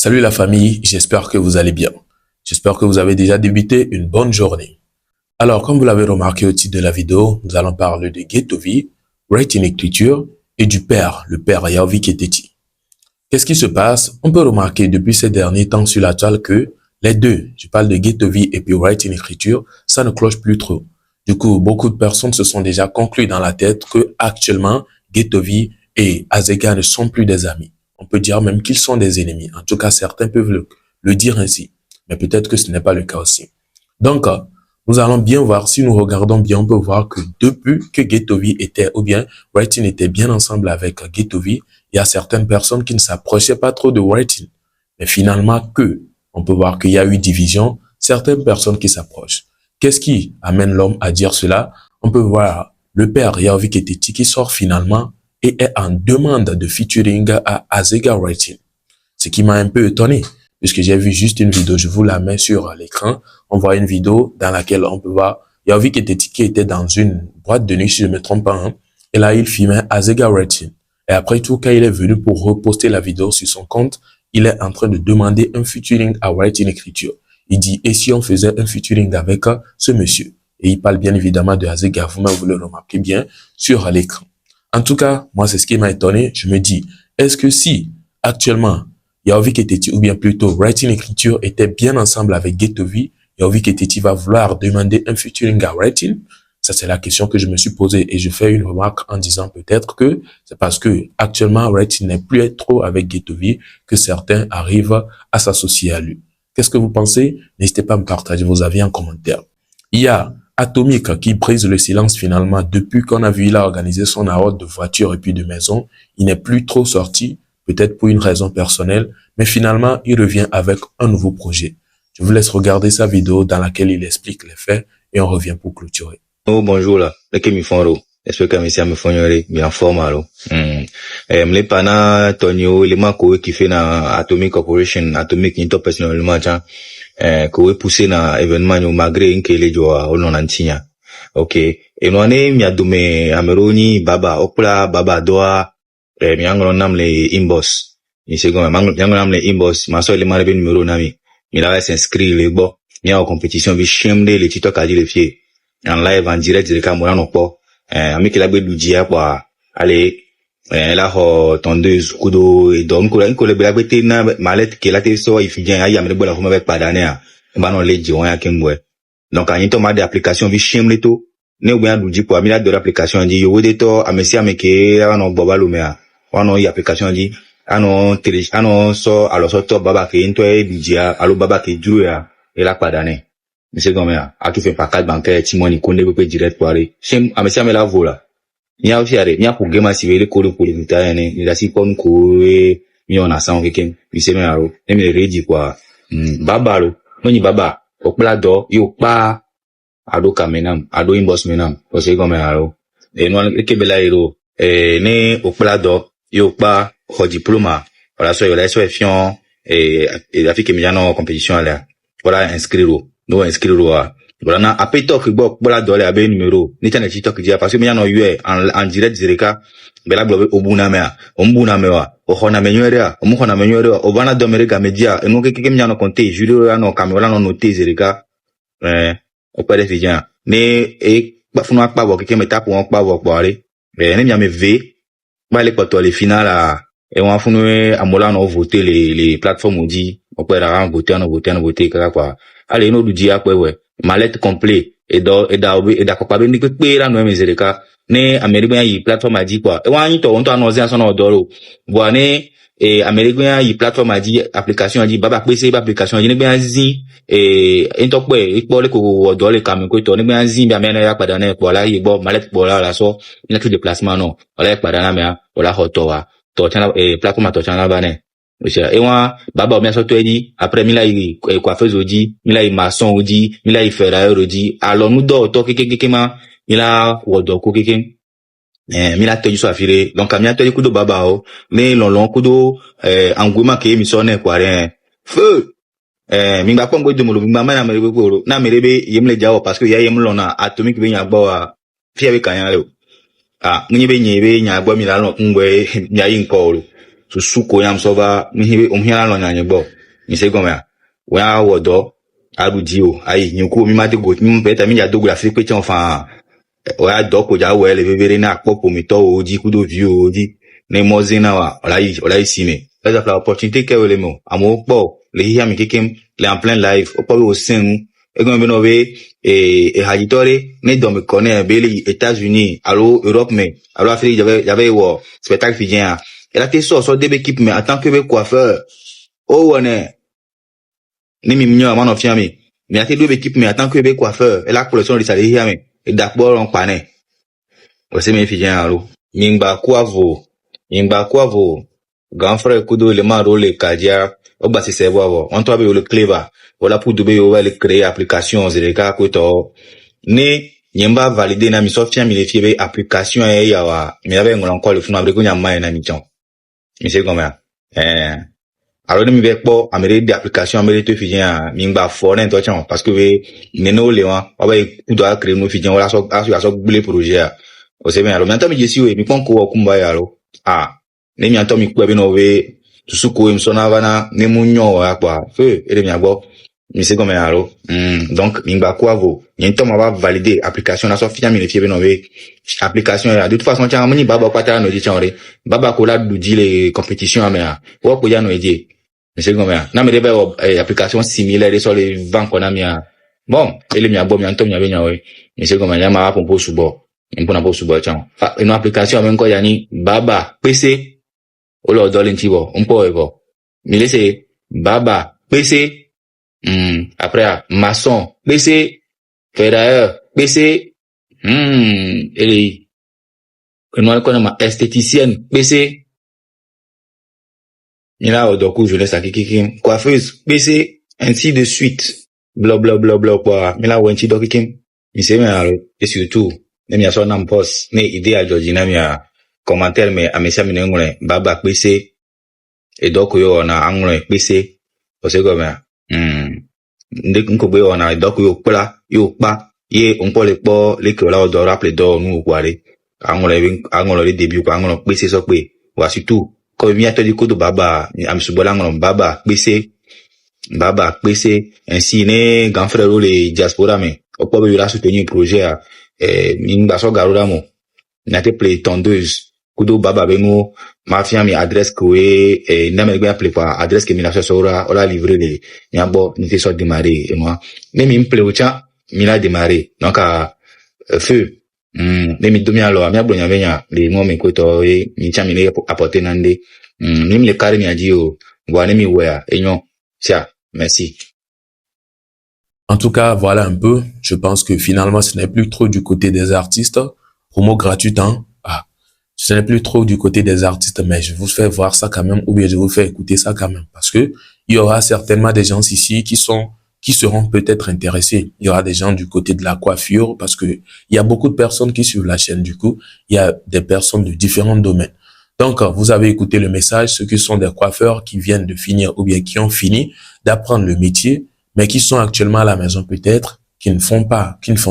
Salut la famille, j'espère que vous allez bien. J'espère que vous avez déjà débuté une bonne journée. Alors, comme vous l'avez remarqué au titre de la vidéo, nous allons parler de Getovi, Writing Écriture et du père, le père Yaovi Keteti. Qu'est-ce qui se passe? On peut remarquer depuis ces derniers temps sur la toile que les deux, je parle de Getovi et puis Writing Écriture, ça ne cloche plus trop. Du coup, beaucoup de personnes se sont déjà conclues dans la tête que actuellement, Getovi et Azega ne sont plus des amis. On peut dire même qu'ils sont des ennemis. En tout cas, certains peuvent le dire ainsi. Mais peut-être que ce n'est pas le cas aussi. Donc, nous allons bien voir, si nous regardons bien, on peut voir que depuis que Getovi était, ou bien Writing était bien ensemble avec Getovi, il y a certaines personnes qui ne s'approchaient pas trop de Writing. Mais finalement, on peut voir qu'il y a eu division, certaines personnes qui s'approchent. Qu'est-ce qui amène l'homme à dire cela? On peut voir le père Yaovi Keteti qui sort finalement et est en demande de featuring à Azega Writing. Ce qui m'a un peu étonné, puisque j'ai vu juste une vidéo, je vous la mets sur l'écran. On voit une vidéo dans laquelle on peut voir Yaovi Keteti qui était dans une boîte de nuit, si je ne me trompe pas, hein. Et là, il filmait Azega Writing. Et après tout, quand il est venu pour reposter la vidéo sur son compte, il est en train de demander un featuring à Writing Écriture. Il dit, et si on faisait un featuring avec ce monsieur? Et il parle bien évidemment de Azega, vous-même vous le remarquez bien sur l'écran. En tout cas, moi, c'est ce qui m'a étonné. Je me dis, est-ce que si, actuellement, Yaovi Keteti, ou bien plutôt Writing Écriture, était bien ensemble avec Getovi, Yaovi Keteti va vouloir demander un featuring à Writing? Ça, c'est la question que je me suis posée. Et je fais une remarque en disant peut-être que c'est parce que actuellement, Writing n'est plus trop avec Getovi que certains arrivent à s'associer à lui. Qu'est-ce que vous pensez? N'hésitez pas à me partager vos avis en commentaire. Il y a Atomic qui brise le silence finalement depuis qu'on a vu il a organisé son arrêt de voiture et puis de maison. Il n'est plus trop sorti, peut-être pour une raison personnelle, mais finalement il revient avec un nouveau projet. Je vous laisse regarder sa vidéo dans laquelle il explique les faits et on revient pour clôturer. Oh, bonjour là, le que mi font j'espère que monsieur me font bien formal. Me pana Tonio le mako qui fait na Atomic Corporation, Atomic into personnellement tiens, que poussé na événement yo malgré que les joa on antinya. OK. Et nous ane mi adume ameroni baba opla baba doa mi anglo namle inbox. Ni second mi anglo namle inbox, ma so le marbe numéro nami. Mi la s'inscrire le bo, mi en compétition vi chemde le TikTok a dit le fier. En live en direct de Cameroun non pas ami qui la gbe dudia quoi aller la ho tondeuse kudo et donc ko le bla bete na malette que la te so ifidien ayi amre bola fuma be padane a ba non leji won ya kemwe donc anyi to ma de application vi shemle to ne ou bien duji pour ami la de l'application dit yo de to amesi ameke wa no boba lo me a wa no y application dit ano télé ano so alors so to baba ke into e dudia alo baba ke duru ya et la padane. Monsieur Gomea, a tout fait par carte bancaire, Timoni, Konde, peut direct pour aller. Chez, à monsieur, la vola. Il y a aussi, il y a pour game, si vous voulez, pour les résultats, il y a si comme coué, il on a ça, quelqu'un, puis c'est même, il me redit quoi. Babalo, non, ni baba, au plat d'or, yo pas, ado kamenam, ado inbox menam, parce que comme alo. Et nous, le kebela hero, né, au plat d'or, yo pas, au diplôme, voilà, soit, la fion, la fille qui me en compétition, là, voilà, inscrire. No inscrire voilà na après talk bo bola dole abe numéro ni tane TikTok dia parce que me no yue en direct zereka bela blobe obuna mea ombuna mewa o hona menywere o mu hona menywere o bana do mereka media eno ke me no compter jure no camera no noter zereka o pere fijan ne ba funu akpa bo ke me tapo on pa bo pare ne mi ame v ba le poto le final a et on funu amola no voter les plateformes dit on peut voter quoi. Allez, nous dit après ouais, mallette complet et d'accord pas bien que pera no mezereka ne américain y plateforme a dit quoi. Et wani to on to annoncer son odoro. Boane et américain y plateforme a dit application a dit baba pc application a dit ne bien zi et into pe ipo le ko odoro le kam ko to ne bien zi bien mena ya pada na ko la y bo mallette bo la so il a tout déplacement non. Wala pada na me wala hotowa to chana plateforme to chana bane. Et moi, baba, bien sûr, tu as dit, après, mila y coiffeuse odi, mila y maçon odi, mila y ferrailleur odi, alors nous d'or, to kekekema, mila wodo kokeke, mila te juste affilé, donc, amia te kudo baba o, mais long kudo, engouement ke missionne quoi, rien, feu, minga kwa ngwe demolo, minga mana merebe koro, na merebe, yemle jao, parce que ya yemlona, atomique be nyagba, fiabe kanyale, nyebe nyebe, nyagba mila ngwe, nyayi nkoro. suko yam sova umhia lo nyanye bo mi se goma wa wodo arudio ayi nyuko mi mate go mi peta mi ya dogo la fi pe ti enfin wa do ko ja we le bebere na popo mi to oji kudo view oji ne mozina wa olai sine la opportunité que le mo amo po le hiya mi kekem le en plein live o po o sen e go beno we e hajitore ne do me connaît beli États-Unis allo Europe mais allo Afrique j'avais wo spectacle fidien et là t'es so de équipe mais en tant que coiffeur oh on est ni mi mignon man of yami mais t'es deux équipes mais en tant que coiffeur et la collection de ça le hiya mais et d'abord on connaît o se me fidien allo mingba kwavo grand frère kudo le maro le kadia o basi sebo avo on to be le clever wala pour dobe o le créer application zereka ko to ne nyemba valider na mi sofia mi le fie application e ya wa mi ave ngolo encore le funu abre ko nyama na mi jon mi se comme alors mi be po amere de application amere to fidien mi ngba fo na to chan parce que we neno le wa o ba kudo a créer no fidien wala so gbele projet o se bien alors maintenant mi jesi we mi pon ko kumba ya lo ne mi anto mi ku ebe no we suko im sona vana ne munyo akwa fe ere mi agbo mi se comme aro donc mi ngba kwavo ni to ma va valider application na so finya mi le fie be no we application ya de toute façon tiens moni baba kwata no di chanre baba ko la du di les compétitions amea wo ko ya no eje mi se comme na me debe application similaire sur les ventes qu'on a mis bon ele mi agbo mi anto mi abenya we mi se comme ya ma pompo subo impona po subo chan une application amenko yani baba PC olo dolin tibo umpo evo mi laisse baba PC après maçon PC ferrailleur PC et nous connaissons ma esthéticienne PC mila odoku je laisse akikim coiffeuse PC ainsi de suite bla bla bla bla quoi mila wenchi dokikim mi se me et surtout ne mi aso nam post ne idea Georgina mi a commentaire mais amesia mi ngule baba PC et donc yo na angule PC o se go me nde nko be ona donc yo pa ye onpo le po le que la do rappeler do nu kware angule le début ko angule PC so pe wa surtout ko mi ato di ko do baba am subola ngolo baba PC ainsi ne grand frère le diaspora mais o po be la soutenir projet minga so garuda mo na te play tondeuse kudo baba bengo mafia mi adresse ko na me gba play pa adresse que mi na so ora livrer les nyabo ni te so démarrer et moi ne mi play ocha mi la démarrer donc feu ne mi domi alo mi abronya venya le mo me ko to mi cha mi le apporter nande ni mi le carré mi adi o wa ne mi wea enyo tia merci. En tout cas, voilà un peu. Je pense que finalement, ce n'est plus trop du côté des artistes. Promo gratuite, hein. Ce n'est plus trop du côté des artistes, mais je vous fais voir ça quand même, ou bien je vous fais écouter ça quand même. Parce que il y aura certainement des gens ici qui seront peut-être intéressés. Il y aura des gens du côté de la coiffure, parce que il y a beaucoup de personnes qui suivent la chaîne, du coup. Il y a des personnes de différents domaines. Donc, vous avez écouté le message, ceux qui sont des coiffeurs qui viennent de finir, ou bien qui ont fini d'apprendre le métier, mais qui sont actuellement à la maison peut-être, qui ne font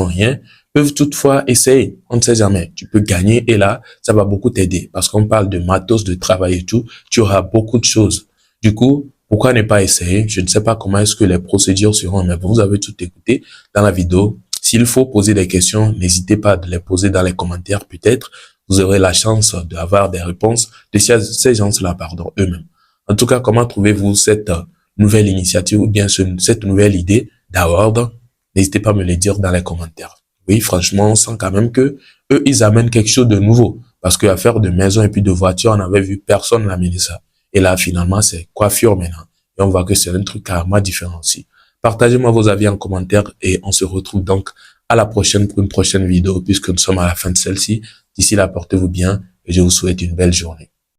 rien, peuvent toutefois essayer. On ne sait jamais. Tu peux gagner et là, ça va beaucoup t'aider. Parce qu'on parle de matos, de travail et tout. Tu auras beaucoup de choses. Du coup, pourquoi ne pas essayer? Je ne sais pas comment est-ce que les procédures seront, mais vous avez tout écouté dans la vidéo. S'il faut poser des questions, n'hésitez pas à les poser dans les commentaires. Peut-être, vous aurez la chance d'avoir des réponses de ces gens-là, eux-mêmes. En tout cas, comment trouvez-vous cette nouvelle initiative ou bien cette nouvelle idée d'award? N'hésitez pas à me le dire dans les commentaires. Oui, franchement, on sent quand même que eux, ils amènent quelque chose de nouveau. Parce qu'à faire de maison et puis de voiture, on avait vu personne l'amener ça. Et là, finalement, c'est coiffure maintenant. Et on voit que c'est un truc carrément différent aussi. Partagez-moi vos avis en commentaire et on se retrouve donc à la prochaine pour une prochaine vidéo puisque nous sommes à la fin de celle-ci. D'ici là, portez-vous bien et je vous souhaite une belle journée.